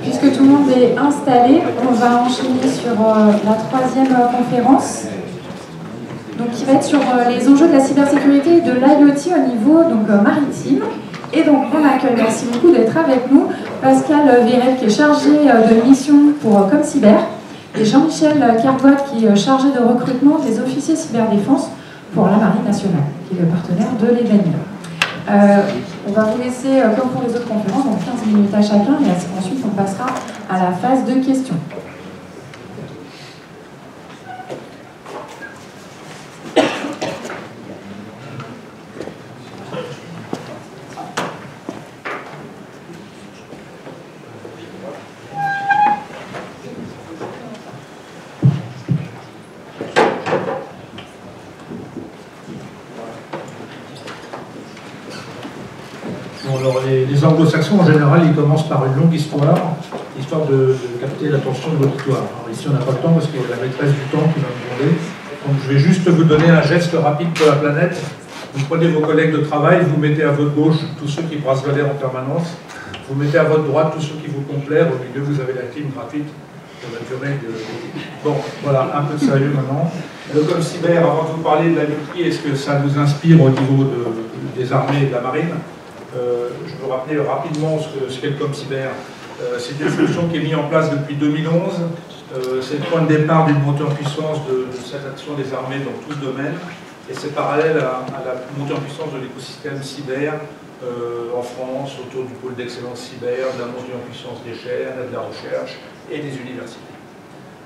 Puisque tout le monde est installé, on va enchaîner sur la troisième conférence, donc, qui va être sur les enjeux de la cybersécurité et de l'IoT au niveau maritime. Et donc on accueille, merci beaucoup d'être avec nous, Pascal Virel qui est chargé de mission pour ComCyber et Jean-Michel Kergoat qui est chargé de recrutement des officiers cyberdéfense pour la Marine nationale, qui est le partenaire de l'événement. On va vous laisser, comme pour les autres conférences, donc 15 minutes à chacun, et ensuite on passera à la phase de questions. Les anglo-saxons, en général, ils commencent par une longue histoire de capter l'attention de l'auditoire. Alors ici, on n'a pas le temps parce qu'il y a la maîtresse du temps qui va me demander. Donc je vais juste vous donner un geste rapide pour la planète. Vous prenez vos collègues de travail, vous mettez à votre gauche tous ceux qui brassent l'air en permanence, vous mettez à votre droite tous ceux qui vous complairent, au milieu vous avez la clim gratuite. Bon, voilà, un peu de sérieux maintenant. Le ComCyber, avant de vous parler de la l'IoT, est-ce que ça vous inspire au niveau des armées et de la marine? Je veux rappeler rapidement ce qu'est le ComCyber. C'est une solution qui est mise en place depuis 2011. C'est le point de départ d'une montée en puissance de cette action des armées dans tout ce domaine. Et c'est parallèle à la montée en puissance de l'écosystème cyber en France, autour du pôle d'excellence cyber, de la montée en puissance des chaires, de la recherche et des universités.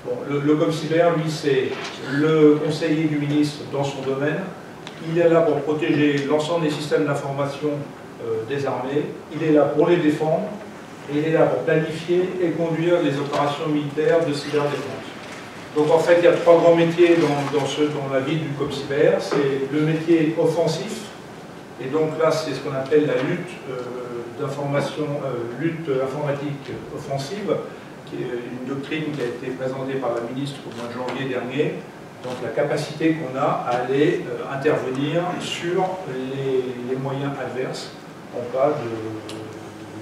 Bon, le ComCyber, lui, c'est le conseiller du ministre dans son domaine. Il est là pour protéger l'ensemble des systèmes d'information des armées, il est là pour les défendre, et il est là pour planifier et conduire les opérations militaires de cyberdéfense. Donc en fait, il y a trois grands métiers dans la vie du ComCyber. C'est le métier offensif, et donc là, c'est ce qu'on appelle la lutte lutte informatique offensive, qui est une doctrine qui a été présentée par la ministre au mois de janvier dernier. Donc la capacité qu'on a à aller intervenir sur les moyens adverses en cas de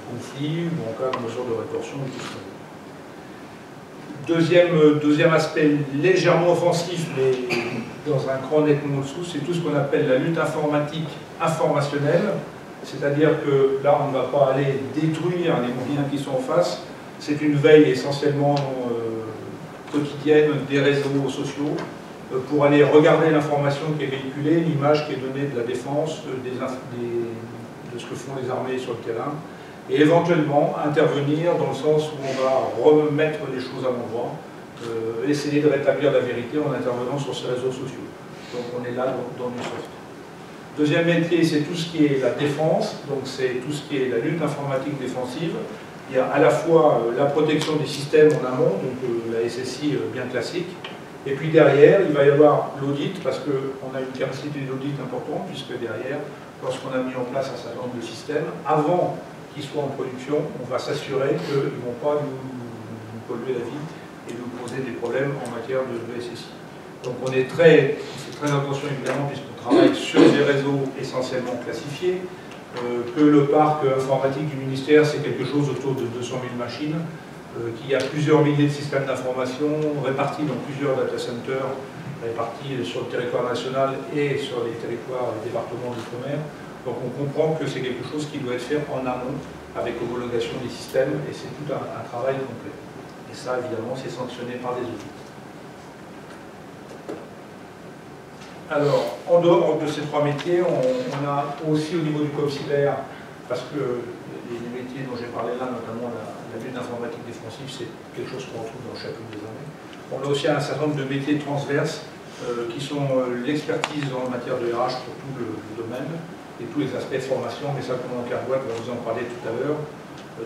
conflit ou en cas de mesure de rétorsion. Deuxième aspect légèrement offensif, mais dans un cran nettement dessous, c'est tout ce qu'on appelle la lutte informatique informationnelle. C'est-à-dire que là, on ne va pas aller détruire les moyens qui sont en face. C'est une veille essentiellement quotidienne des réseaux sociaux pour aller regarder l'information qui est véhiculée, l'image qui est donnée de la défense, de ce que font les armées sur le terrain, et éventuellement intervenir dans le sens où on va remettre les choses à l'endroit, essayer de rétablir la vérité en intervenant sur ces réseaux sociaux. Donc on est là dans du soft. Deuxième métier, c'est tout ce qui est la défense, donc c'est tout ce qui est la lutte informatique défensive. Il y a à la fois la protection des systèmes en amont, donc la SSI bien classique, et puis derrière, il va y avoir l'audit, parce qu'on a une capacité d'audit importante, puisque derrière, lorsqu'on a mis en place un certain nombre de systèmes, avant qu'ils soient en production, on va s'assurer qu'ils ne vont pas nous polluer la vie et nous poser des problèmes en matière de SSI. Donc on fait très attention évidemment, puisqu'on travaille sur des réseaux essentiellement classifiés, que le parc informatique du ministère, c'est quelque chose autour de 200 000 machines, qu'il y a plusieurs milliers de systèmes d'information répartis dans plusieurs data centers, répartis sur le territoire national et sur les territoires et départements d'outre-mer. Donc on comprend que c'est quelque chose qui doit être fait en amont, avec homologation des systèmes, et c'est tout un travail complet. Et ça, évidemment, c'est sanctionné par des audits. Alors, en dehors de ces trois métiers, on a aussi au niveau du ComCyber, parce que les métiers dont j'ai parlé là, notamment la lutte informatique défensive, c'est quelque chose qu'on retrouve dans chacune des armées. On a aussi un certain nombre de métiers transverses qui sont l'expertise en matière de RH pour tout le domaine et tous les aspects de formation, mais ça, le commandant Kergoat va vous en parler tout à l'heure,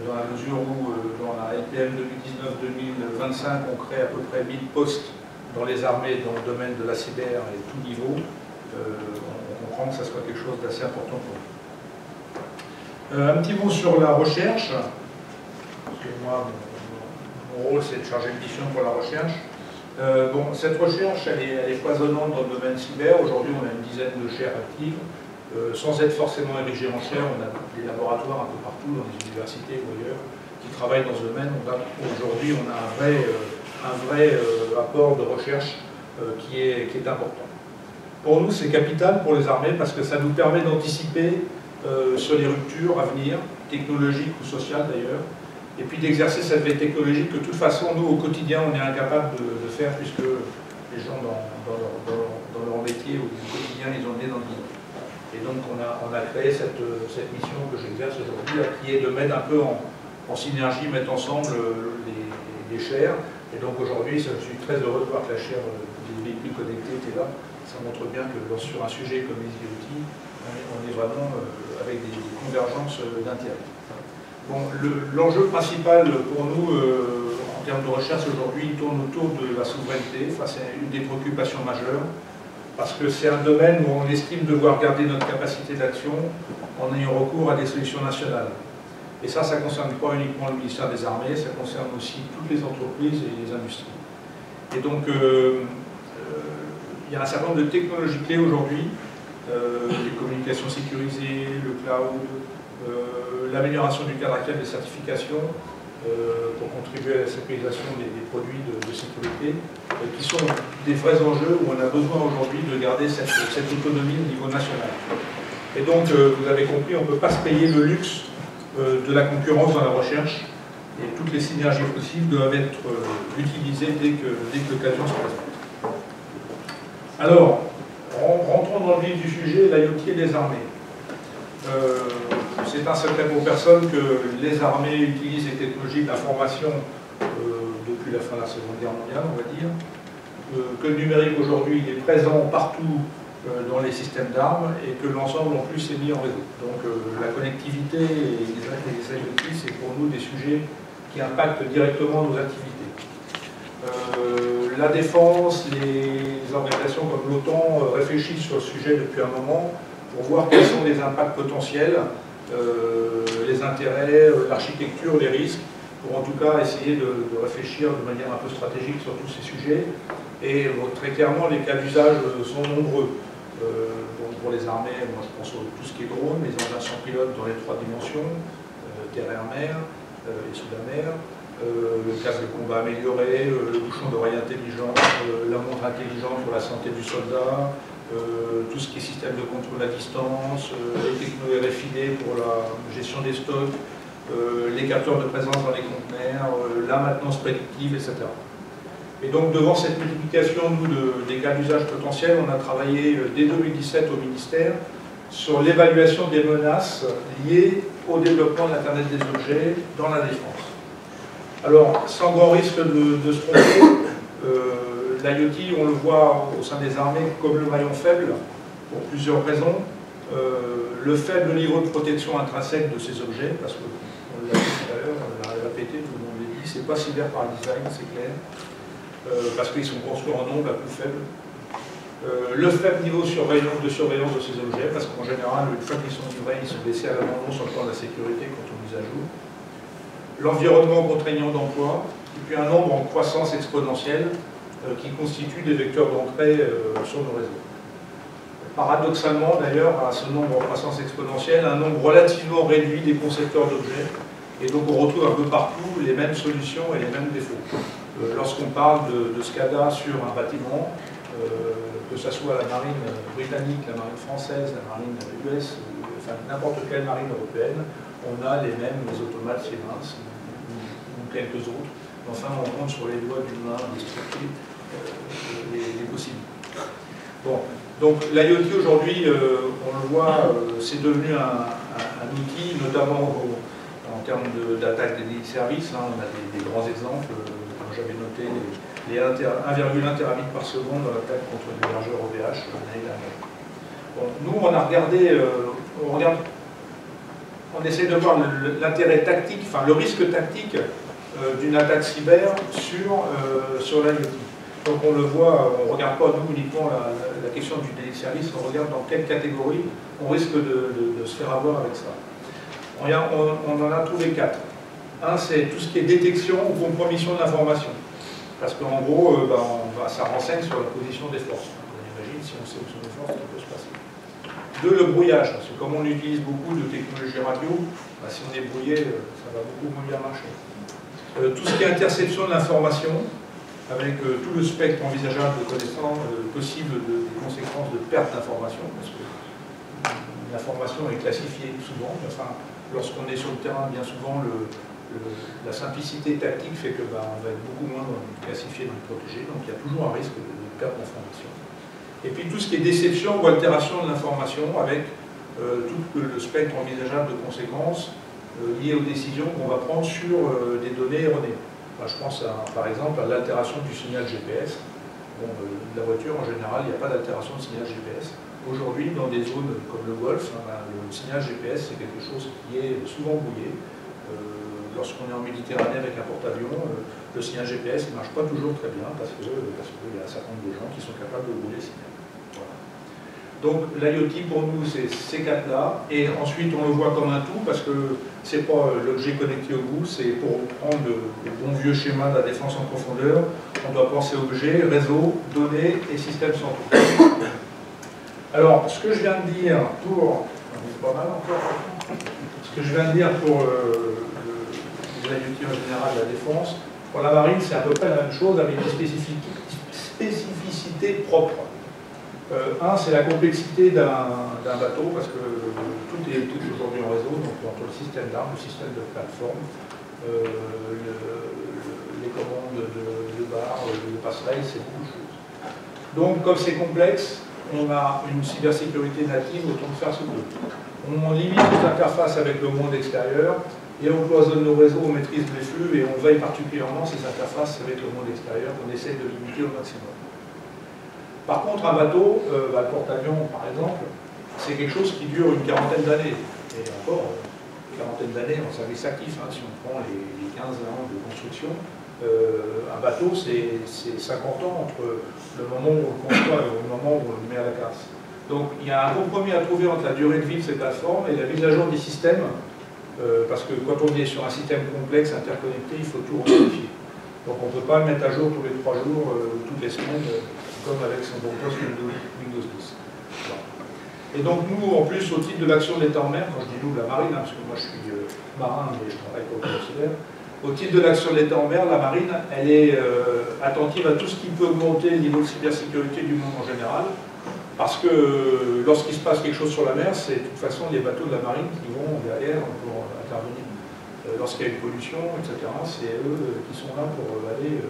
dans la mesure où, dans la LPM 2019-2025, on crée à peu près 1000 postes dans les armées, dans le domaine de la cyber et tout niveau. On comprend que ça soit quelque chose d'assez important pour nous. Un petit mot sur la recherche, parce que moi, mon rôle, c'est de charger de mission pour la recherche. Bon, cette recherche, elle est foisonnante dans le domaine cyber. Aujourd'hui, on a une dizaine de chaires actives. Sans être forcément érigées en chaires, on a des laboratoires un peu partout, dans les universités ou ailleurs, qui travaillent dans ce domaine. Aujourd'hui, on a un vrai apport de recherche qui est important. Pour nous, c'est capital pour les armées parce que ça nous permet d'anticiper sur les ruptures à venir, technologiques ou sociales d'ailleurs, et puis d'exercer cette veille technologique que de toute façon, nous, au quotidien, on est incapable de faire puisque les gens, dans leur métier au quotidien, ils ont le nez dans le guidon. Et donc, on a créé cette mission que j'exerce aujourd'hui, qui est de mettre un peu en synergie, mettre ensemble les chaires. Et donc, aujourd'hui, je suis très heureux de voir que la chaire des véhicules connectés était là. Ça montre bien que sur un sujet comme les IoT, on est vraiment avec des convergences d'intérêt. Bon, l'enjeu principal pour nous en termes de recherche aujourd'hui tourne autour de la souveraineté. Enfin, c'est une des préoccupations majeures parce que c'est un domaine où on estime devoir garder notre capacité d'action en ayant recours à des solutions nationales. Et ça ne concerne pas uniquement le ministère des Armées, ça concerne aussi toutes les entreprises et les industries. Et donc, il y a un certain nombre de technologies clés aujourd'hui, les communications sécurisées, le cloud, l'amélioration du cadre actuel des certifications pour contribuer à la sécurisation des produits de sécurité, qui sont des vrais enjeux où on a besoin aujourd'hui de garder cette autonomie au niveau national. Et donc, vous avez compris, on ne peut pas se payer le luxe de la concurrence dans la recherche, et toutes les synergies possibles doivent être utilisées dès que l'occasion se présente. Alors, rentrons dans le vif du sujet, l'IoT et les armées. C'est un secret pour personne que les armées utilisent les technologies de l'information depuis la fin de la Seconde Guerre mondiale, on va dire. Que le numérique aujourd'hui est présent partout dans les systèmes d'armes et que l'ensemble en plus est mis en réseau. Donc la connectivité et les IoT, c'est pour nous des sujets qui impactent directement nos activités. La défense, les organisations comme l'OTAN réfléchissent sur le sujet depuis un moment pour voir quels sont les impacts potentiels, les intérêts, l'architecture, les risques, pour en tout cas essayer de réfléchir de manière un peu stratégique sur tous ces sujets. Et très clairement, les cas d'usage sont nombreux. Pour les armées, moi je pense à tout ce qui est drone, les engins sans pilote dans les 3 dimensions, terre et mer, et sous la mer, le casque de combat amélioré, le bouchon d'oreille intelligent, la montre intelligente pour la santé du soldat, tout ce qui est système de contrôle à distance, les technologies RFID pour la gestion des stocks, les capteurs de présence dans les conteneurs, la maintenance prédictive, etc. Et donc, devant cette multiplication des cas d'usage potentiels, on a travaillé dès 2017 au ministère sur l'évaluation des menaces liées au développement de l'Internet des objets dans la défense. Alors, sans grand risque de se tromper, l'IoT, on le voit au sein des armées comme le maillon faible, pour plusieurs raisons. Le faible niveau de protection intrinsèque de ces objets, parce qu'on l'a dit tout à l'heure, on l'a répété, tout le monde l'a dit, c'est pas cyber par design, c'est clair. Parce qu'ils sont construits en nombre à plus faible. Le faible niveau de surveillance de ces objets, parce qu'en général, une fois qu'ils sont livrés, ils sont laissés à l'abandon sur le plan de la sécurité quand on les ajoute. L'environnement contraignant d'emploi, et puis un nombre en croissance exponentielle qui constitue des vecteurs d'entrée sur nos réseaux. Paradoxalement, d'ailleurs, à ce nombre en croissance exponentielle, un nombre relativement réduit des concepteurs d'objets, et donc on retrouve un peu partout les mêmes solutions et les mêmes défauts. Lorsqu'on parle de SCADA sur un bâtiment, que ce soit la marine britannique, la marine française, la marine US, enfin n'importe quelle marine européenne, on a les mêmes automates Siemens ou quelques autres. Enfin, on compte sur les doigts d'une main des structures les possibles. Bon, donc l'IoT aujourd'hui, on le voit, c'est devenu un outil, notamment en termes d'attaque des services. On a des grands exemples. J'avais noté les 1,1 terabits par seconde dans l'attaque contre l'hébergeur OVH l'année dernière. Bon, nous, on a regardé, on essaie de voir l'intérêt tactique, enfin le risque tactique d'une attaque cyber sur l'IoT. Donc on le voit, on ne regarde pas nous uniquement la question du délit de service, on regarde dans quelle catégorie on risque de se faire avoir avec ça. On en a trouvé 4. Un, c'est tout ce qui est détection ou compromission de l'information. Parce qu'en gros, ça renseigne sur la position des forces. On imagine, si on sait où sont les forces, ça peut se passer. Deux, le brouillage, parce que comme on utilise beaucoup de technologies radio, bah, si on est brouillé, ça va beaucoup moins bien marcher. Tout ce qui est interception de l'information, avec tout le spectre envisageable de connaissances, possible des conséquences de perte d'information, parce que l'information est classifiée souvent, enfin, lorsqu'on est sur le terrain, bien souvent, la simplicité tactique fait que on va être beaucoup moins classifié et protégé, donc il y a toujours un risque de perte d'information. Et puis tout ce qui est déception ou altération de l'information, avec tout le spectre envisageable de conséquences liées aux décisions qu'on va prendre sur des données erronées. Enfin, je pense par exemple à l'altération du signal GPS. Bon, la voiture, en général, il n'y a pas d'altération de signal GPS. Aujourd'hui, dans des zones comme le Golfe, le signal GPS, c'est quelque chose qui est souvent brouillé. Lorsqu'on est en Méditerranée avec un porte-avions, le signal GPS ne marche pas toujours très bien parce qu'il y a un certain nombre de gens qui sont capables de brouiller le signal. Voilà. Donc l'IoT pour nous, c'est ces quatre-là. Et ensuite, on le voit comme un tout parce que ce n'est pas l'objet connecté au bout, c'est pour prendre le bon vieux schéma de la défense en profondeur. On doit penser objet, réseau, données et systèmes centraux. Alors, ce que je viens de dire pour... pas mal encore. Ce que je viens de dire pour l'IoT en général, la défense, pour la marine, c'est à peu près la même chose avec des spécificités propres. Un, c'est la complexité d'un bateau, parce que tout est aujourd'hui en réseau, donc entre le système d'armes, le système de plateforme, les commandes de barres, de passerelles, c'est beaucoup de choses. Donc, comme c'est complexe, on a une cybersécurité native, autant de faire ce qu'on peut. On limite les interfaces avec le monde extérieur et on cloisonne nos réseaux, on maîtrise les flux et on veille particulièrement ces interfaces avec le monde extérieur qu'on essaie de limiter au maximum. Par contre, un bateau, le porte-avions par exemple, c'est quelque chose qui dure une quarantaine d'années. Et encore, une quarantaine d'années en service actif, hein, si on prend les 15 ans de construction. Un bateau, c'est 50 ans entre le moment où on le conçoit et le moment où on le met à la casse. Donc il y a un compromis à trouver entre la durée de vie de ces plateformes et la mise à jour des systèmes, parce que quand on est sur un système complexe, interconnecté, il faut tout vérifier. Donc on ne peut pas le mettre à jour tous les 3 jours ou toutes les semaines, comme avec son bon poste Windows 10. Voilà. Et donc nous, en plus, au titre de l'action de l'État en mer, quand je dis nous, la marine, hein, parce que moi je suis marin, mais je travaille pour le consulat, au titre de l'action de l'État en mer, la marine, elle est attentive à tout ce qui peut augmenter le niveau de cybersécurité du monde en général, parce que lorsqu'il se passe quelque chose sur la mer, c'est de toute façon les bateaux de la marine qui vont derrière pour intervenir. Lorsqu'il y a une pollution, etc., c'est eux qui sont là pour aller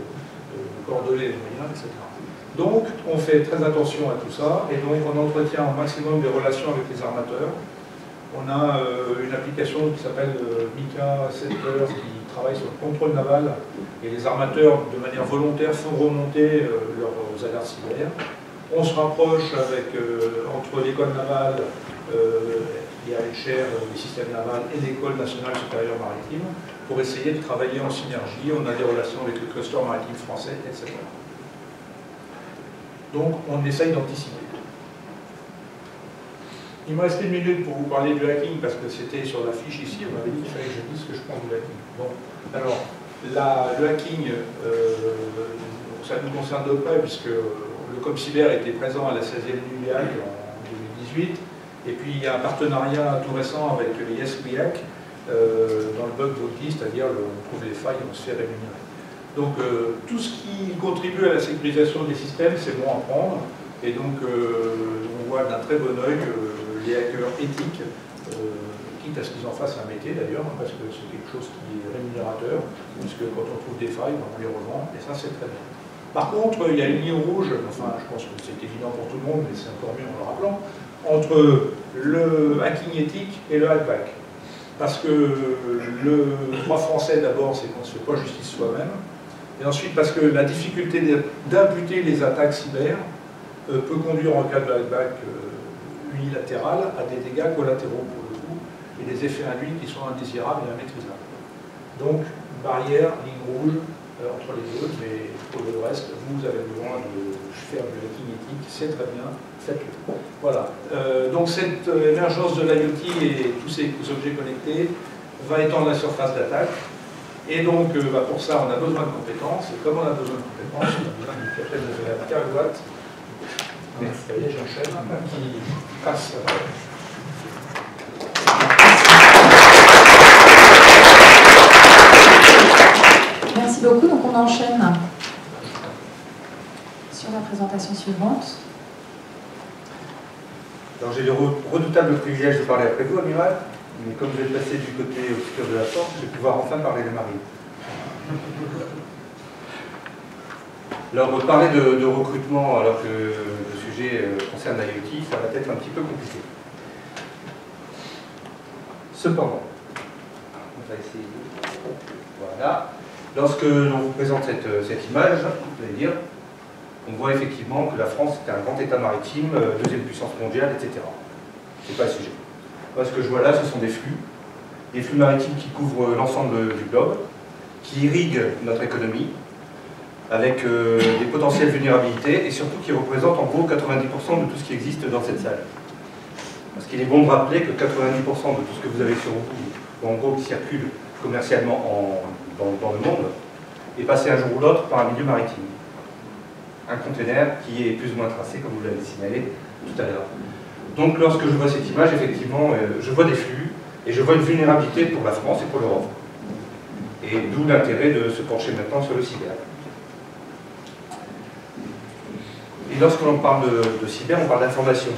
coordonner les moyens, etc. Donc, on fait très attention à tout ça, et donc on entretient au maximum des relations avec les armateurs. On a une application qui s'appelle Mika Center qui travaille sur le contrôle naval, et les armateurs, de manière volontaire, font remonter leurs alertes cyber. On se rapproche entre l'école navale qui a une chaire des systèmes navals et l'école nationale supérieure maritime pour essayer de travailler en synergie. On a des relations avec le cluster maritime français, etc. Donc on essaye d'anticiper. Il me reste 1 minute pour vous parler du hacking parce que c'était sur la fiche ici, on m'avait dit qu'il fallait que je dise ce que je pense du hacking. Bon, alors, le hacking, ça nous concerne de près puisque le ComCyber était présent à la 16e NUIAC en 2018, et puis il y a un partenariat tout récent avec les YesWeHack dans le bug bounty, c'est-à-dire on trouve les failles et on se fait rémunérer. Donc tout ce qui contribue à la sécurisation des systèmes, c'est bon à prendre, et donc on voit d'un très bon œil les hackers éthiques, quitte à ce qu'ils en fassent un métier d'ailleurs, parce que c'est quelque chose qui est rémunérateur, puisque quand on trouve des failles, on les revend, et ça c'est très bien. Par contre, il y a une ligne rouge, enfin je pense que c'est évident pour tout le monde, mais c'est encore mieux en le rappelant, entre le hacking éthique et le hackback. Parce que le droit français d'abord, c'est qu'on ne se fait pas justice soi-même, et ensuite parce que la difficulté d'imputer les attaques cyber peut conduire en cas de hackback unilatéral à des dégâts collatéraux pour le coup, et des effets induits qui sont indésirables et immaîtrisables. Donc, barrière, ligne rouge, entre les deux, mais pour le reste, vous avez besoin de faire du hacking éthique, c'est très bien, faites-le. Voilà. Donc cette émergence de l'IoT et tous ces objets connectés va étendre la surface d'attaque, et donc pour ça on a besoin de compétences, et comme on a besoin de compétences, on a besoin d'une capacité de la cacahuète Merci. Ça y est, j'enchaîne. Qui passe. Merci beaucoup. Donc on enchaîne sur la présentation suivante. Alors j'ai le redoutable privilège de parler après vous, amiral, mais comme je vais passer du côté obscur de la porte, je vais pouvoir enfin parler des marines. Alors parler de recrutement alors que le sujet concerne l'IoT, ça va être un petit peu compliqué. Cependant, on va essayer. Voilà. Lorsque l'on vous présente cette image, vous allez dire, on voit effectivement que la France est un grand État maritime, deuxième puissance mondiale, etc. C'est pas le sujet. Moi, ce que je vois là, ce sont des flux maritimes qui couvrent l'ensemble du globe, qui irriguent notre économie, avec des potentielles vulnérabilités, et surtout qui représentent en gros 90% de tout ce qui existe dans cette salle. Parce qu'il est bon de rappeler que 90% de tout ce que vous avez sur vous, ou en gros qui circule commercialement dans le monde, est passé un jour ou l'autre par un milieu maritime. Un conteneur qui est plus ou moins tracé, comme vous l'avez signalé tout à l'heure. Donc lorsque je vois cette image, effectivement, je vois des flux, et je vois une vulnérabilité pour la France et pour l'Europe. Et d'où l'intérêt de se pencher maintenant sur le cyber. Et lorsque l'on parle de cyber, on parle d'information.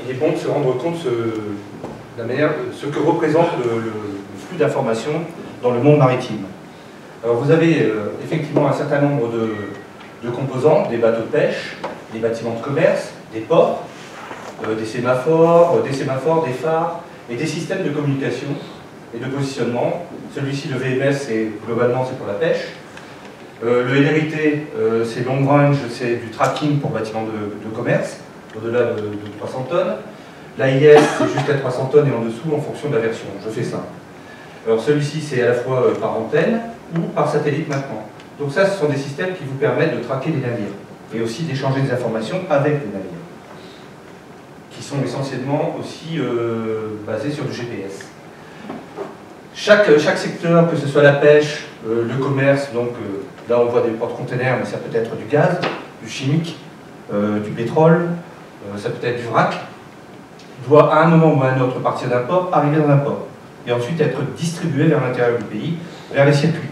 Il est bon de se rendre compte de la manière, ce que représente le flux d'informations dans le monde maritime. Alors vous avez effectivement un certain nombre de composants, des bateaux de pêche, des bâtiments de commerce, des ports, des sémaphores, des phares et des systèmes de communication et de positionnement. Celui-ci, le VMS, globalement c'est pour la pêche. Le LRIT, c'est long range, c'est du tracking pour bâtiments de commerce, au-delà de 300 tonnes. L'AIS, c'est jusqu'à 300 tonnes et en dessous en fonction de la version. Je fais ça. Alors celui-ci, c'est à la fois par antenne ou par satellite maintenant. Donc ça, ce sont des systèmes qui vous permettent de traquer les navires et aussi d'échanger des informations avec les navires, qui sont essentiellement aussi basés sur du GPS. Chaque secteur, que ce soit la pêche, le commerce, donc là on voit des porte-containers, mais ça peut être du gaz, du chimique, du pétrole, ça peut être du vrac, doit à un moment ou à un autre partir d'un port, arriver dans un port, et ensuite être distribué vers l'intérieur du pays, vers les circuits.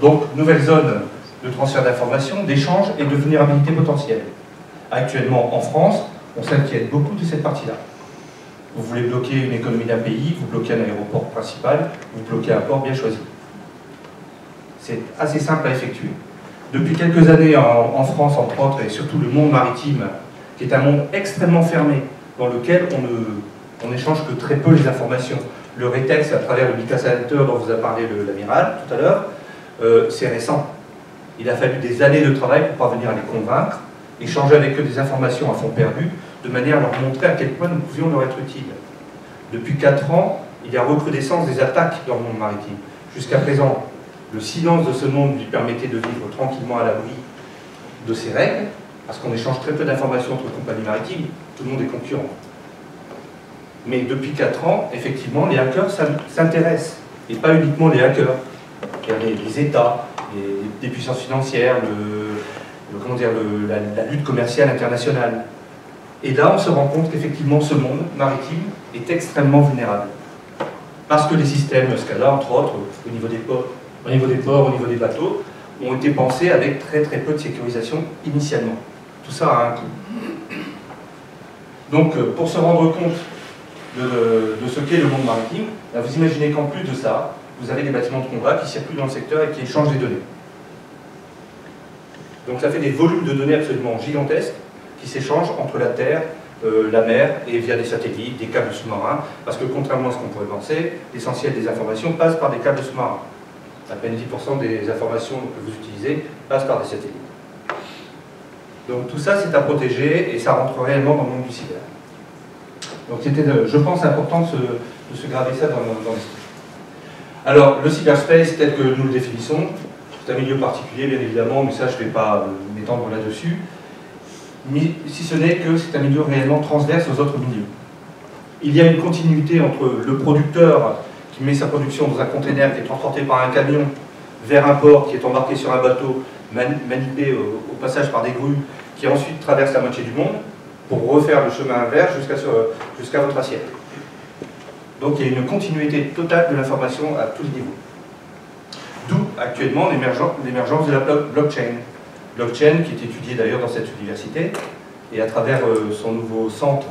Donc, nouvelle zone de transfert d'informations, d'échange et de vulnérabilité potentielle. Actuellement, en France, on s'inquiète beaucoup de cette partie-là. Vous voulez bloquer une économie d'un pays, vous bloquez un aéroport principal, vous bloquez un port bien choisi. C'est assez simple à effectuer. Depuis quelques années, en France, entre autres, et surtout le monde maritime, qui est un monde extrêmement fermé, dans lequel on n'échange que très peu les informations. Le rétex, à travers le bicassateur dont vous a parlé l'amiral tout à l'heure, c'est récent. Il a fallu des années de travail pour parvenir à les convaincre, échanger avec eux des informations à fond perdu, de manière à leur montrer à quel point nous pouvions leur être utiles. Depuis 4 ans, il y a recrudescence des attaques dans le monde maritime. Jusqu'à présent, le silence de ce monde lui permettait de vivre tranquillement à l'abri de ses règles, parce qu'on échange très peu d'informations entre compagnies maritimes, tout le monde est concurrent. Mais depuis 4 ans, effectivement, les hackers s'intéressent, et pas uniquement les hackers. Il y a les États, des puissances financières, la lutte commerciale internationale. Et là, on se rend compte qu'effectivement, ce monde maritime est extrêmement vulnérable. Parce que les systèmes SCADA, entre autres, au niveau des ports, au niveau des bateaux, ont été pensés avec très peu de sécurisation initialement. Tout ça a un coût. Donc, pour se rendre compte de ce qu'est le monde maritime, là, vous imaginez qu'en plus de ça, vous avez des bâtiments de combat qui circulent dans le secteur et qui échangent des données. Donc ça fait des volumes de données absolument gigantesques qui s'échangent entre la Terre, la mer et via des satellites, des câbles sous-marins, parce que contrairement à ce qu'on pourrait penser, l'essentiel des informations passe par des câbles sous-marins. À peine 10% des informations que vous utilisez passent par des satellites. Donc tout ça, c'est à protéger et ça rentre réellement dans le monde du cyber. Donc c'était, je pense, important de se graver ça dans l'esprit. Alors, le cyberspace, tel que nous le définissons, c'est un milieu particulier, bien évidemment, mais ça, je ne vais pas m'étendre là-dessus, mais si ce n'est que c'est un milieu réellement transverse aux autres milieux. Il y a une continuité entre le producteur qui met sa production dans un conteneur qui est transporté par un camion vers un port, qui est embarqué sur un bateau, manipulé au passage par des grues, qui ensuite traverse la moitié du monde pour refaire le chemin inverse jusqu'à votre assiette. Donc il y a une continuité totale de l'information à tous les niveaux. D'où actuellement l'émergence de la blockchain. Blockchain qui est étudiée d'ailleurs dans cette université et à travers son nouveau centre,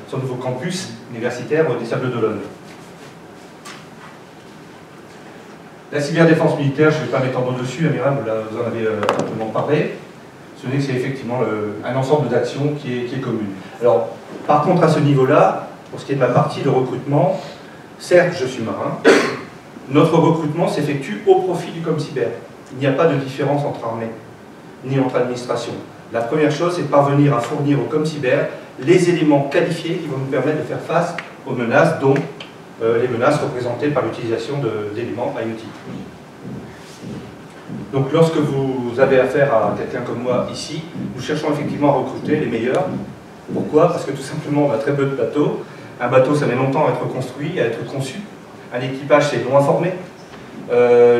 son nouveau campus universitaire des Sables d'Olonne. La cyberdéfense militaire, je ne vais pas m'étendre dessus, Amiral, vous en avez amplement parlé. Ce n'est que c'est effectivement un ensemble d'actions qui est commune. Alors, par contre, à ce niveau-là, pour ce qui est de ma partie de recrutement, certes, je suis marin, notre recrutement s'effectue au profit du ComCyber. Il n'y a pas de différence entre armées, ni entre administrations. La première chose, c'est de parvenir à fournir au ComCyber les éléments qualifiés qui vont nous permettre de faire face aux menaces, dont les menaces représentées par l'utilisation d'éléments IoT. Donc lorsque vous avez affaire à quelqu'un comme moi ici, nous cherchons effectivement à recruter les meilleurs. Pourquoi? Parce que tout simplement on a très peu de bateaux. Un bateau, ça met longtemps à être construit, à être conçu. Un équipage, c'est long à former.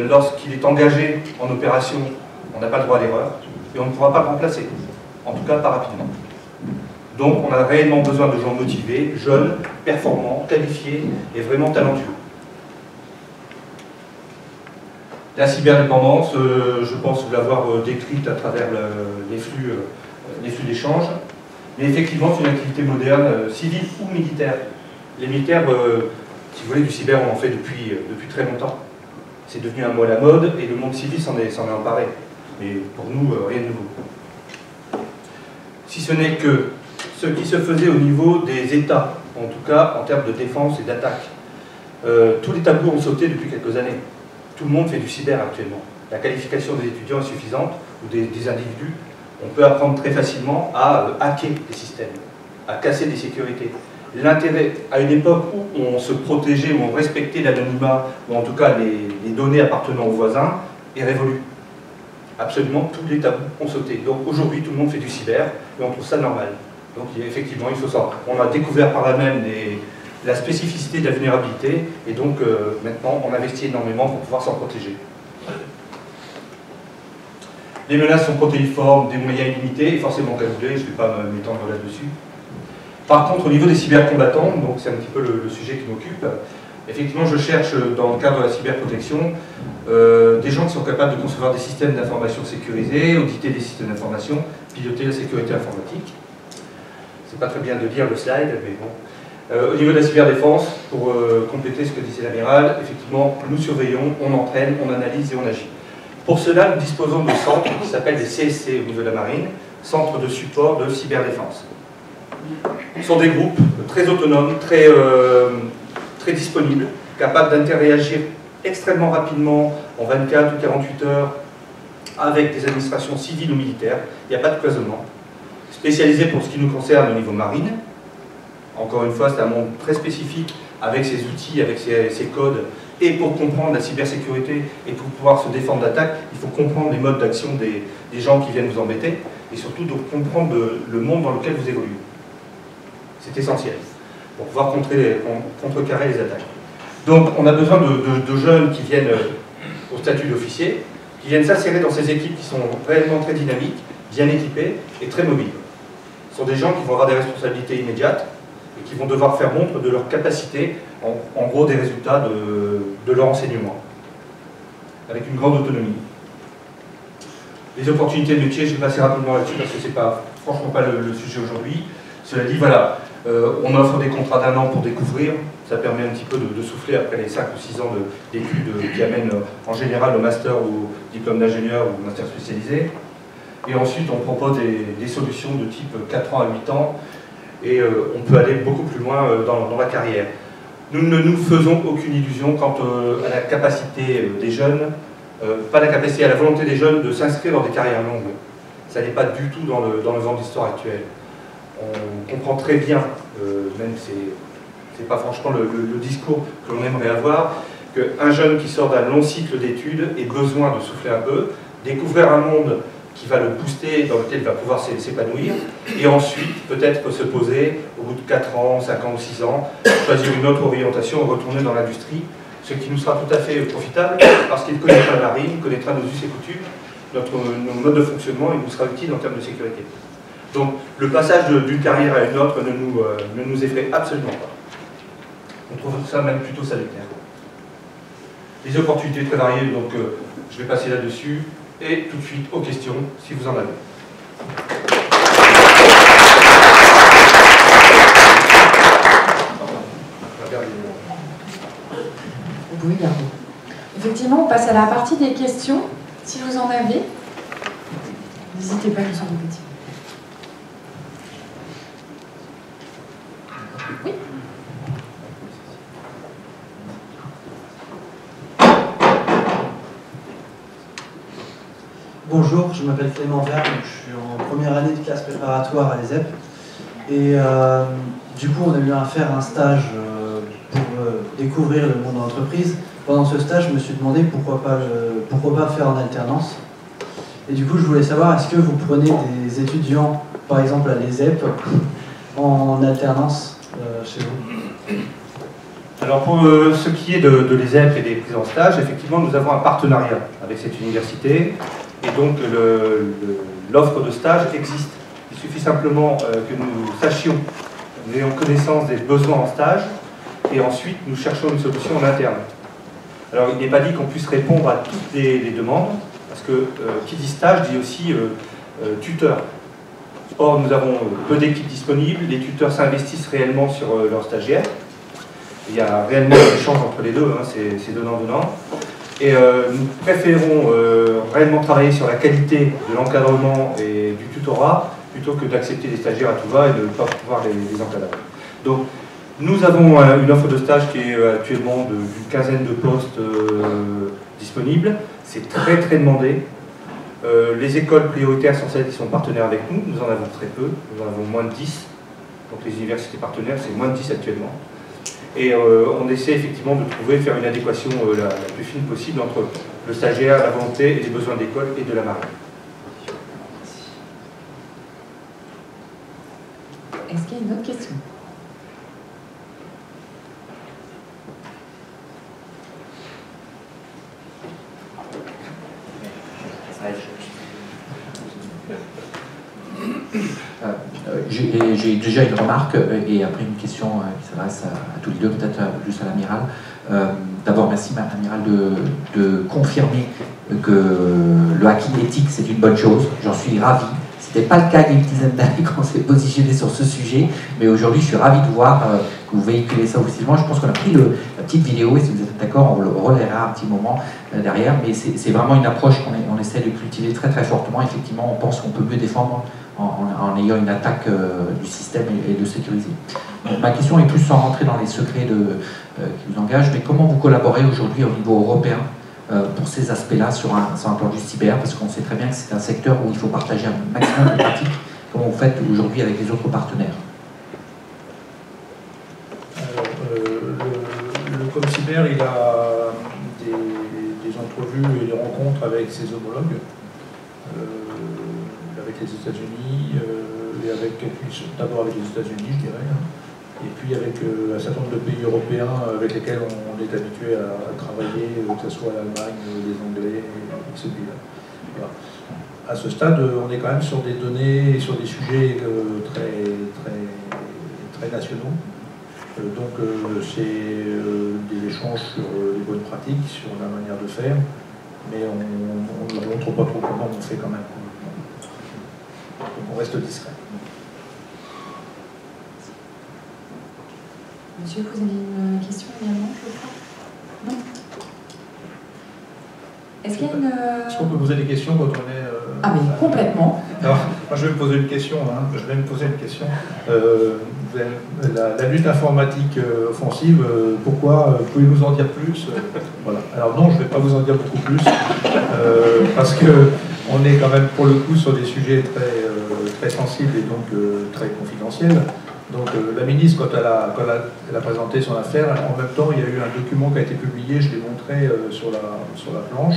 Lorsqu'il est engagé en opération, on n'a pas le droit à l'erreur et on ne pourra pas le remplacer. En tout cas, pas rapidement. Donc on a réellement besoin de gens motivés, jeunes, performants, qualifiés et vraiment talentueux. La cyberdépendance, je pense vous l'avoir décrite à travers les flux d'échange. Mais effectivement, c'est une activité moderne, civile ou militaire. Les militaires, si vous voulez, du cyber, on en fait depuis très longtemps. C'est devenu un mot à la mode et le monde civil s'en est emparé. Mais pour nous, rien de nouveau. Si ce n'est que ce qui se faisait au niveau des États, en tout cas en termes de défense et d'attaque. Tous les tabous ont sauté depuis quelques années. Tout le monde fait du cyber actuellement. La qualification des étudiants est suffisante, ou des individus. On peut apprendre très facilement à hacker des systèmes, à casser des sécurités. L'intérêt, à une époque où on se protégeait, où on respectait l'anonymat, ou en tout cas les données appartenant aux voisins, est révolu. Absolument tous les tabous ont sauté. Donc aujourd'hui, tout le monde fait du cyber, et on trouve ça normal. Donc effectivement, il faut ça. On a découvert par là même la spécificité de la vulnérabilité, et donc maintenant, on investit énormément pour pouvoir s'en protéger. Les menaces sont protéiformes, des moyens illimités, et forcément calculés, je ne vais pas m'étendre là-dessus. Par contre, au niveau des cybercombattants, donc c'est un petit peu le sujet qui m'occupe, effectivement, je cherche, dans le cadre de la cyberprotection, des gens qui sont capables de concevoir des systèmes d'information sécurisés, auditer des systèmes d'information, piloter la sécurité informatique. C'est pas très bien de lire le slide, mais bon. Au niveau de la cyberdéfense, pour compléter ce que disait l'amiral, effectivement, nous surveillons, on entraîne, on analyse et on agit. Pour cela, nous disposons de centres qui s'appellent des CSC au niveau de la marine, centres de support de cyberdéfense. Ce sont des groupes très autonomes, très disponibles, capables d'interréagir extrêmement rapidement, en 24 ou 48 heures, avec des administrations civiles ou militaires. Il n'y a pas de cloisonnement. Spécialisés pour ce qui nous concerne au niveau marine. Encore une fois, c'est un monde très spécifique, avec ses outils, avec ses codes. Et pour comprendre la cybersécurité et pour pouvoir se défendre d'attaque, il faut comprendre les modes d'action des gens qui viennent vous embêter, et surtout de comprendre le monde dans lequel vous évoluez. C'est essentiel, pour pouvoir contrecarrer les attaques. Donc on a besoin de jeunes qui viennent au statut d'officier, qui viennent s'insérer dans ces équipes qui sont réellement très dynamiques, bien équipées et très mobiles. Ce sont des gens qui vont avoir des responsabilités immédiates et qui vont devoir faire montre de leur capacité, en gros des résultats de leur enseignement, avec une grande autonomie. Les opportunités de métier, je vais passer rapidement là-dessus parce que ce n'est franchement pas le sujet aujourd'hui. Cela dit, voilà, on offre des contrats d'1 an pour découvrir, ça permet un petit peu de souffler après les 5 ou 6 ans d'études qui amènent en général au master ou au diplôme d'ingénieur ou au master spécialisé. Et ensuite, on propose des solutions de type 4 ans à 8 ans, et on peut aller beaucoup plus loin dans la carrière. Nous ne nous faisons aucune illusion quant à la capacité des jeunes, pas la capacité, à la volonté des jeunes de s'inscrire dans des carrières longues. Ça n'est pas du tout dans le vent de l'histoire actuelle. On comprend très bien, même c'est pas franchement le discours que l'on aimerait avoir, qu'un jeune qui sort d'un long cycle d'études ait besoin de souffler un peu, découvrir un monde qui va le booster, dans lequel il va pouvoir s'épanouir, et ensuite peut-être se poser au bout de 4 ans, 5 ans ou 6 ans, choisir une autre orientation, retourner dans l'industrie, ce qui nous sera tout à fait profitable, parce qu'il connaîtra la marine, connaîtra nos us et coutumes, nos modes de fonctionnement, et nous sera utile en termes de sécurité. Donc le passage d'une carrière à une autre ne nous effraie absolument pas. On trouve ça même plutôt salutaire. Les opportunités très variées, donc je vais passer là-dessus, et tout de suite aux questions, si vous en avez. Vous pouvez garder. Effectivement, on passe à la partie des questions. Si vous en avez, n'hésitez pas à nous en répéter. Oui. Bonjour, je m'appelle Clément Verne, je suis en première année de classe préparatoire à l'ESEP. Et du coup, on a eu à faire un stage pour découvrir le monde de l'entreprise. Pendant ce stage, je me suis demandé pourquoi pas faire en alternance. Et du coup, je voulais savoir, est-ce que vous prenez des étudiants, par exemple à l'ESEP, en alternance chez vous? Alors pour ce qui est de l'ESEP et des prises en stage, effectivement, nous avons un partenariat avec cette université. Et donc l'offre de stage existe. Il suffit simplement que nous sachions, nous ayons connaissance des besoins en stage, et ensuite nous cherchons une solution en interne. Alors il n'est pas dit qu'on puisse répondre à toutes les demandes, parce que qui dit stage dit aussi tuteur. Or nous avons peu d'équipes disponibles, les tuteurs s'investissent réellement sur leurs stagiaires. Il y a réellement une échange entre les deux, hein, c'est donnant-donnant. Et nous préférons réellement travailler sur la qualité de l'encadrement et du tutorat plutôt que d'accepter des stagiaires à tout va et de ne pas pouvoir les encadrer. Donc nous avons une offre de stage qui est actuellement d'une quinzaine de postes disponibles. C'est très très demandé. Les écoles prioritaires sont celles qui sont partenaires avec nous. Nous en avons très peu, nous en avons moins de 10. Donc les universités partenaires, c'est moins de 10 actuellement. Et on essaie effectivement de faire une adéquation la plus fine possible entre le stagiaire, la volonté et les besoins de l'école et de la marine. Est-ce qu'il y a une autre question? J'ai déjà une remarque et après une question qui s'adresse à tous les deux, peut-être juste à l'amiral. D'abord, merci amiral de confirmer que le hacking éthique c'est une bonne chose. J'en suis ravi. Ce n'était pas le cas il y a une dizaine d'années quand on s'est positionné sur ce sujet, mais aujourd'hui je suis ravi de voir que vous véhiculez ça officiellement. Je pense qu'on a pris la petite vidéo et si vous êtes d'accord, on le relaiera un petit moment derrière, mais c'est vraiment une approche qu'on essaie de cultiver très très fortement. Effectivement, on pense qu'on peut mieux défendre en ayant une attaque du système et de sécuriser. Donc, ma question est plus sans rentrer dans les secrets qui vous engagent, mais comment vous collaborez aujourd'hui au niveau européen pour ces aspects-là sur un plan du cyber, parce qu'on sait très bien que c'est un secteur où il faut partager un maximum de pratiques. Comment vous faites aujourd'hui avec les autres partenaires? Alors, le ComCyber, il a des entrevues et des rencontres avec ses homologues, avec les États-Unis, et d'abord avec les États-Unis, je dirais, et puis avec un certain nombre de pays européens avec lesquels on est habitué à travailler, que ce soit l'Allemagne, les Anglais et ces pays-là. Voilà. À ce stade, on est quand même sur des données et sur des sujets très nationaux. Donc c'est des échanges sur les bonnes pratiques, sur la manière de faire, mais on ne montre pas trop comment on fait quand même. Donc on reste discret. Monsieur, vous avez une question également, je crois? Non? Est-ce qu'il y a une... Est-ce qu'on peut poser des questions quand on est... Ah mais complètement. Alors, moi je vais me poser une question. La lutte informatique offensive, pourquoi? Pouvez-vous en dire plus? Voilà. Alors non, je ne vais pas vous en dire beaucoup plus, parce qu'on est quand même pour le coup sur des sujets très sensibles et donc très confidentiels. Donc la ministre, quand elle a présenté son affaire, en même temps il y a eu un document qui a été publié, je l'ai montré sur la planche.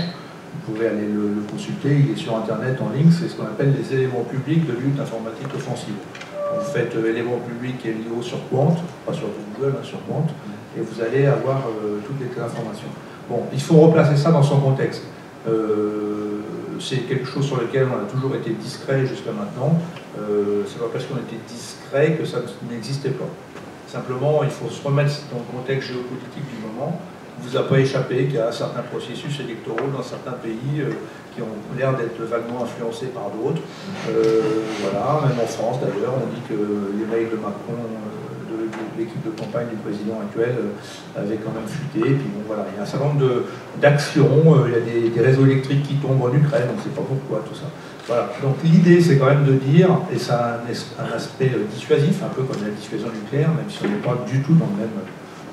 Vous pouvez aller le consulter, il est sur internet en ligne, c'est ce qu'on appelle les éléments publics de lutte informatique offensive. Vous faites éléments publics et vidéo sur Quant, pas sur Google, hein, sur Quant, et vous allez avoir toutes les informations. Bon, il faut replacer ça dans son contexte. c'est quelque chose sur lequel on a toujours été discret jusqu'à maintenant. C'est pas parce qu'on était discret que ça n'existait pas. Simplement, il faut se remettre dans le contexte géopolitique du moment. Il ne vous a pas échappé qu'il y a certains processus électoraux dans certains pays qui ont l'air d'être vaguement influencés par d'autres. Voilà, même en France d'ailleurs, on dit que les mails de Macron, de l'équipe de campagne du président actuel, avaient quand même fuité. Et puis bon, voilà, il y a un certain nombre d'actions, il y a des réseaux électriques qui tombent en Ukraine, on ne sait pas pourquoi, tout ça. Voilà. Donc l'idée, c'est quand même de dire, et ça a un aspect dissuasif, un peu comme la dissuasion nucléaire, même si on n'est pas du tout dans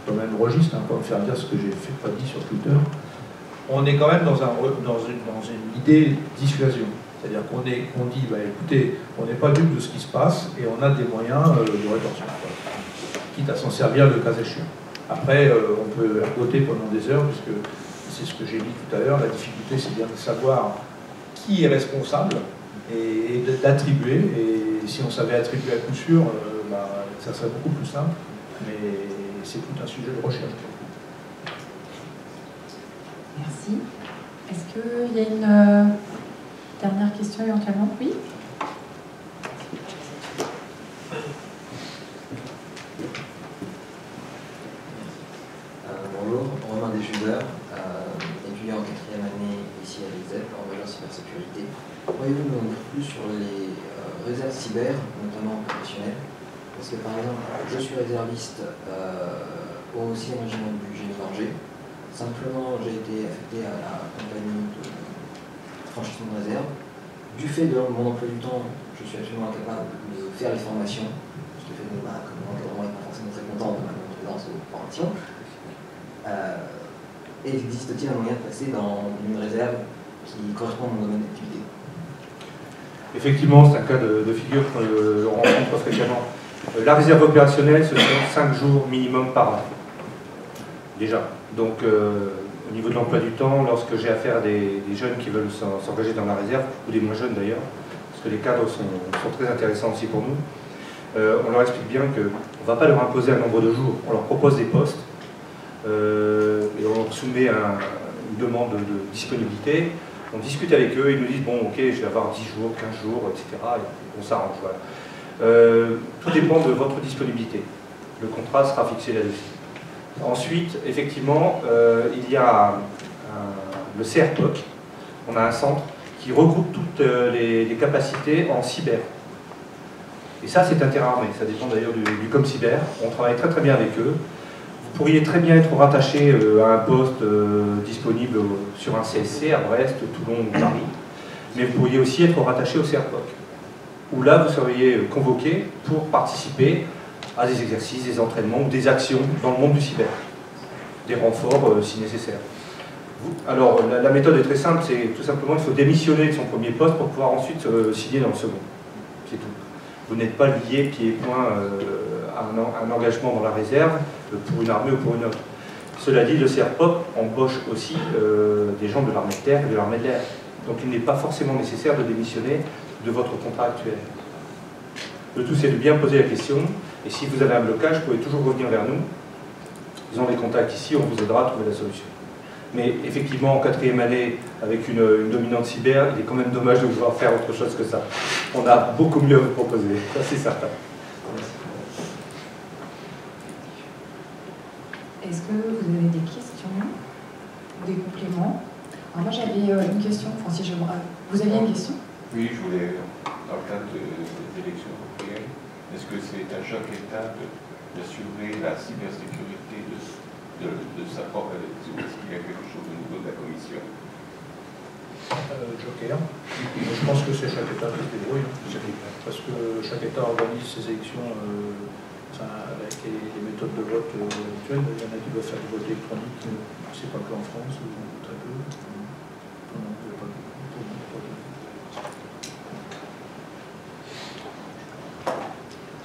le même registre, hein, pour me faire dire ce que j'ai pas dit sur Twitter. On est quand même dans une idée dissuasion. C'est-à-dire qu'on dit, bah, écoutez, on n'est pas dupe de ce qui se passe et on a des moyens de rétorsion, quitte à s'en servir le cas échéant. Après, on peut voter pendant des heures, puisque c'est ce que j'ai dit tout à l'heure, la difficulté c'est bien de savoir qui est responsable et d'attribuer. Et si on savait attribuer à coup sûr, bah, ça serait beaucoup plus simple, mais c'est tout un sujet de recherche. Merci. Est-ce qu'il y a une dernière question éventuellement? Oui. Bonjour, Romain Deschuder, étudiant en 4e année ici à l'ISEP en major cybersécurité. Pourriez-vous nous en dire plus sur les réserves cyber, notamment professionnelles? Parce que par exemple, je suis réserviste au 6e régiment du génie d'Angers. Simplement, j'ai été affecté à la compagnie de franchissement de réserve. Du fait de mon emploi du temps, je suis absolument incapable de faire les formations, ce qui fait que comme l'encadrement n'est pas forcément très content de ma présence aux formations. Existe-t-il un moyen de passer dans une réserve qui correspond à mon domaine d'activité? Effectivement, c'est un cas de figure qu'on rencontre fréquemment. La réserve opérationnelle, ce sont 5 jours minimum par an. Déjà. Donc, au niveau de l'emploi du temps, lorsque j'ai affaire à des jeunes qui veulent s'engager dans la réserve, ou des moins jeunes d'ailleurs, parce que les cadres sont très intéressants aussi pour nous, on leur explique bien qu'on ne va pas leur imposer un nombre de jours, on leur propose des postes, et on leur soumet une demande de disponibilité, on discute avec eux, ils nous disent, bon ok, je vais avoir 10 jours, 15 jours, etc., et on s'arrange. Voilà. Tout dépend de votre disponibilité. Le contrat sera fixé là-dessus. Ensuite, effectivement, il y a le CRPOC. On a un centre qui regroupe toutes les capacités en cyber. Et ça, c'est interarmé. Ça dépend d'ailleurs du ComCyber. On travaille très très bien avec eux. Vous pourriez très bien être rattaché à un poste disponible sur un CSC à Brest, Toulon ou Paris. Mais vous pourriez aussi être rattaché au CRPOC, où là, vous seriez convoqué pour participer à des exercices, des entraînements ou des actions dans le monde du cyber. Des renforts si nécessaire. Alors, la méthode est très simple, c'est tout simplement, il faut démissionner de son premier poste pour pouvoir ensuite signer dans le second. C'est tout. Vous n'êtes pas lié pied et poing à un engagement dans la réserve pour une armée ou pour une autre. Cela dit, le CRPOC embauche aussi des gens de l'armée de terre et de l'armée de l'air. Donc il n'est pas forcément nécessaire de démissionner de votre contrat actuel. Le tout, c'est de bien poser la question. Et si vous avez un blocage, vous pouvez toujours revenir vers nous. Ils ont les contacts ici, on vous aidera à trouver la solution. Mais effectivement, en 4e année, avec une dominante cyber, il est quand même dommage de vouloir faire autre chose que ça. On a beaucoup mieux à vous proposer, ça c'est certain. Est-ce que vous avez des questions, des compléments? Alors moi j'avais une question, enfin, si vous aviez une question? Oui, je voulais, dans le cadre des élections européennes, est-ce que c'est à chaque étape d'assurer la cybersécurité de sa propre élection? Est-ce qu'il y a quelque chose au niveau de la Commission? Joker. Je pense que c'est chaque État qui se débrouille, parce que chaque État organise ses élections avec les méthodes de vote actuelles. Il y en a qui doivent faire du vote électronique, c'est pas le cas en France, ou très peu.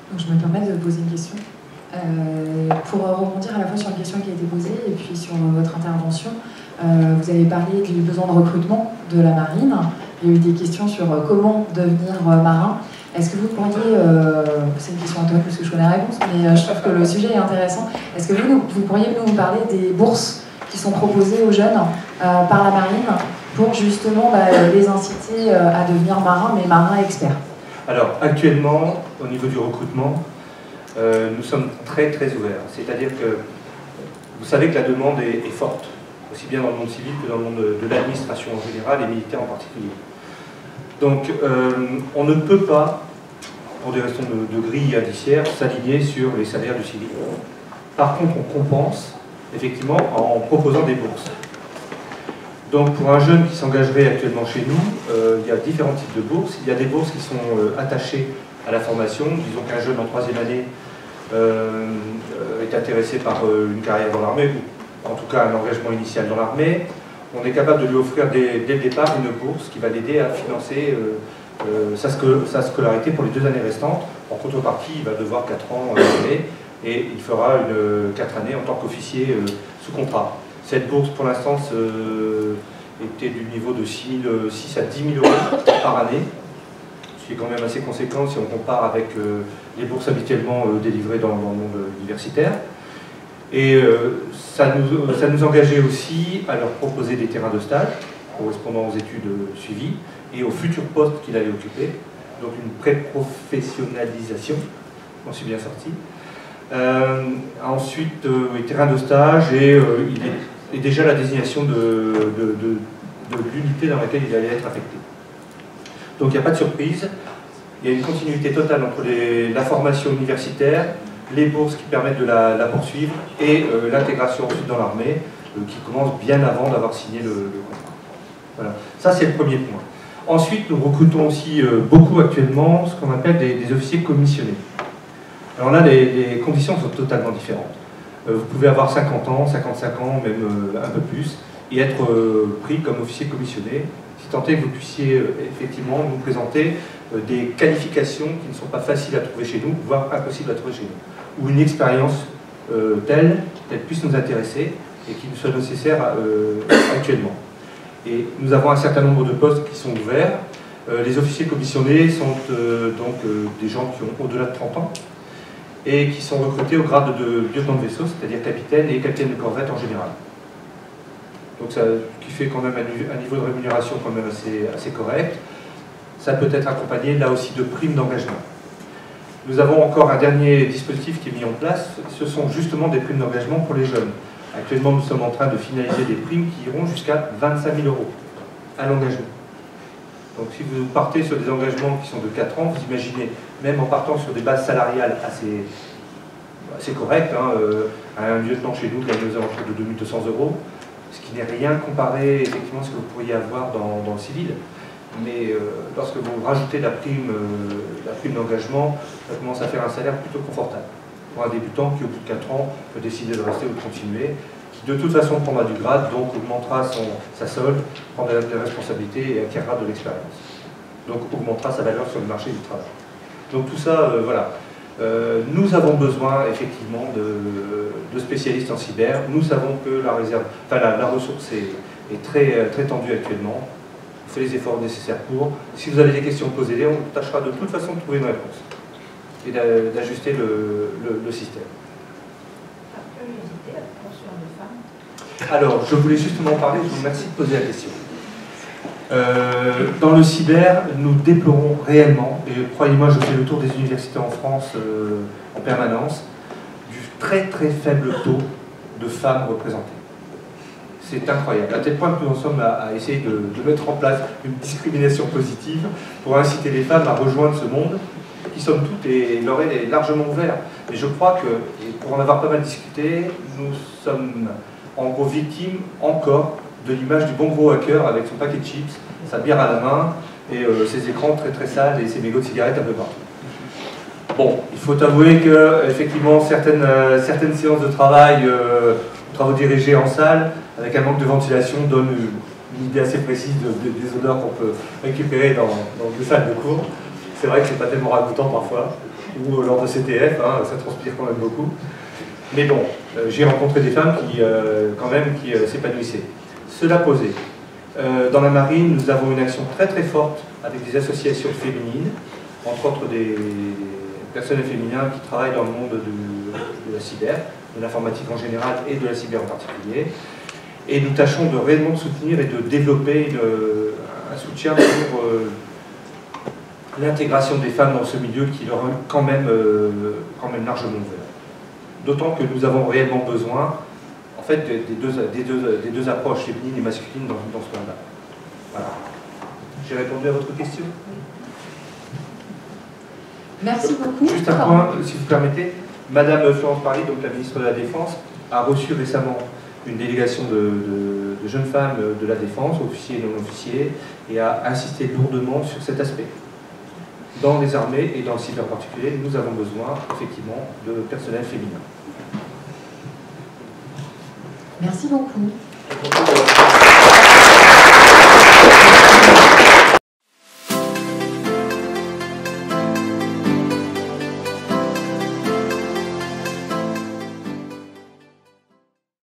Donc, je me permets de poser une question. Pour rebondir à la fois sur une question qui a été posée et puis sur votre intervention, vous avez parlé du besoin de recrutement de la marine. Il y a eu des questions sur comment devenir marin. Est-ce que vous pourriez, c'est une question à toi parce que je connais la réponse, mais je trouve que le sujet est intéressant. Est-ce que vous pourriez nous parler des bourses qui sont proposées aux jeunes par la marine pour justement les inciter à devenir marins, mais marins experts? Alors, actuellement, au niveau du recrutement, nous sommes très très ouverts. C'est-à-dire que vous savez que la demande est forte, aussi bien dans le monde civil que dans le monde de l'administration en général et militaire en particulier. Donc, on ne peut pas, pour des raisons de grille indiciaire, s'aligner sur les salaires du civil. Par contre, on compense, effectivement, en proposant des bourses. Donc, pour un jeune qui s'engagerait actuellement chez nous, il y a différents types de bourses. Il y a des bourses qui sont attachées à la formation. Disons qu'un jeune en 3e année est intéressé par une carrière dans l'armée, ou en tout cas un engagement initial dans l'armée. On est capable de lui offrir dès le départ une bourse qui va l'aider à financer sa scolarité pour les 2 années restantes. En contrepartie, il va devoir 4 ans d'année et il fera 4 années en tant qu'officier sous contrat. Cette bourse, pour l'instant, était du niveau de 6 à 10 000 euros par année, ce qui est quand même assez conséquent si on compare avec les bourses habituellement délivrées dans le monde universitaire. Et ça nous engageait aussi à leur proposer des terrains de stage correspondant aux études suivies et aux futurs postes qu'il allait occuper, donc une pré-professionnalisation, on s'est bien sorti. Ensuite, les terrains de stage et déjà la désignation de l'unité dans laquelle il allait être affecté. Donc il n'y a pas de surprise, il y a une continuité totale entre la formation universitaire, les bourses qui permettent de la poursuivre et l'intégration ensuite dans l'armée qui commence bien avant d'avoir signé le contrat. Voilà. Ça c'est le premier point. Ensuite, nous recrutons aussi beaucoup actuellement ce qu'on appelle des officiers commissionnés. Alors là, les conditions sont totalement différentes. Vous pouvez avoir 50 ans, 55 ans, même un peu plus, et être pris comme officier commissionné, si tant est que vous puissiez effectivement nous présenter des qualifications qui ne sont pas faciles à trouver chez nous, voire impossibles à trouver chez nous, ou une expérience telle qu'elle puisse nous intéresser et qui nous soit nécessaire actuellement. Et nous avons un certain nombre de postes qui sont ouverts. Les officiers commissionnés sont donc des gens qui ont au-delà de 30 ans, et qui sont recrutés au grade de lieutenant de vaisseau, c'est-à-dire capitaine et capitaine de corvette en général. Donc ça qui fait quand même un niveau de rémunération quand même assez correct. Ça peut être accompagné là aussi de primes d'engagement. Nous avons encore un dernier dispositif qui est mis en place, ce sont justement des primes d'engagement pour les jeunes. Actuellement, nous sommes en train de finaliser des primes qui iront jusqu'à 25 000 € à l'engagement. Donc si vous partez sur des engagements qui sont de 4 ans, vous imaginez, même en partant sur des bases salariales assez correctes, un lieutenant chez nous gagne aux alentours de 2 200 €, ce qui n'est rien comparé effectivement à ce que vous pourriez avoir dans le civil. Mais lorsque vous rajoutez la prime d'engagement, ça commence à faire un salaire plutôt confortable. Pour un débutant qui, au bout de 4 ans, peut décider de rester ou de continuer, qui de toute façon prendra du grade, donc augmentera sa solde, prendra des responsabilités et acquérera de l'expérience. Donc augmentera sa valeur sur le marché du travail. Donc tout ça, voilà. Nous avons besoin effectivement de spécialistes en cyber. Nous savons que la ressource est très tendue actuellement. On fait les efforts nécessaires pour. Si vous avez des questions, posez-les. On tâchera de toute façon de trouver une réponse et d'ajuster le système. Alors, je voulais justement en parler, je vous remercie de poser la question. Dans le cyber, nous déplorons réellement, et croyez-moi, je fais le tour des universités en France en permanence, du très faible taux de femmes représentées. C'est incroyable, à tel point que nous en sommes à essayer de mettre en place une discrimination positive pour inciter les femmes à rejoindre ce monde, qui somme toute est largement ouvert. Et je crois que, et pour en avoir pas mal discuté, nous sommes en gros victimes encore de l'image du bon gros hacker avec son paquet de chips, sa bière à la main et ses écrans très sales et ses mégots de cigarettes un peu partout. Bon, il faut avouer que effectivement certaines séances de travail, travaux dirigés en salle, avec un manque de ventilation, donnent une idée assez précise des odeurs qu'on peut récupérer dans les salles de cours. C'est vrai que c'est pas tellement ragoûtant parfois, ou lors de CTF, ça transpire quand même beaucoup. Mais bon, j'ai rencontré des femmes qui s'épanouissaient. Cela posé, dans la marine, nous avons une action très forte avec des associations féminines, entre autres des personnels féminins qui travaillent dans le monde de la cyber, de l'informatique en général et de la cyber en particulier. Et nous tâchons de réellement soutenir et de développer un soutien pour l'intégration des femmes dans ce milieu qui leur est quand même largement ouvert. D'autant que nous avons réellement besoin en fait, des deux approches féminines et masculines dans ce mandat. Voilà. J'ai répondu à votre question. Merci beaucoup. Juste un point, si vous permettez. Madame Florence Parly, donc la ministre de la Défense, a reçu récemment une délégation de jeunes femmes de la Défense, officiers et non-officiers, et a insisté lourdement sur cet aspect. Dans les armées et dans le cyber en particulier, nous avons besoin effectivement de personnel féminin. Merci beaucoup.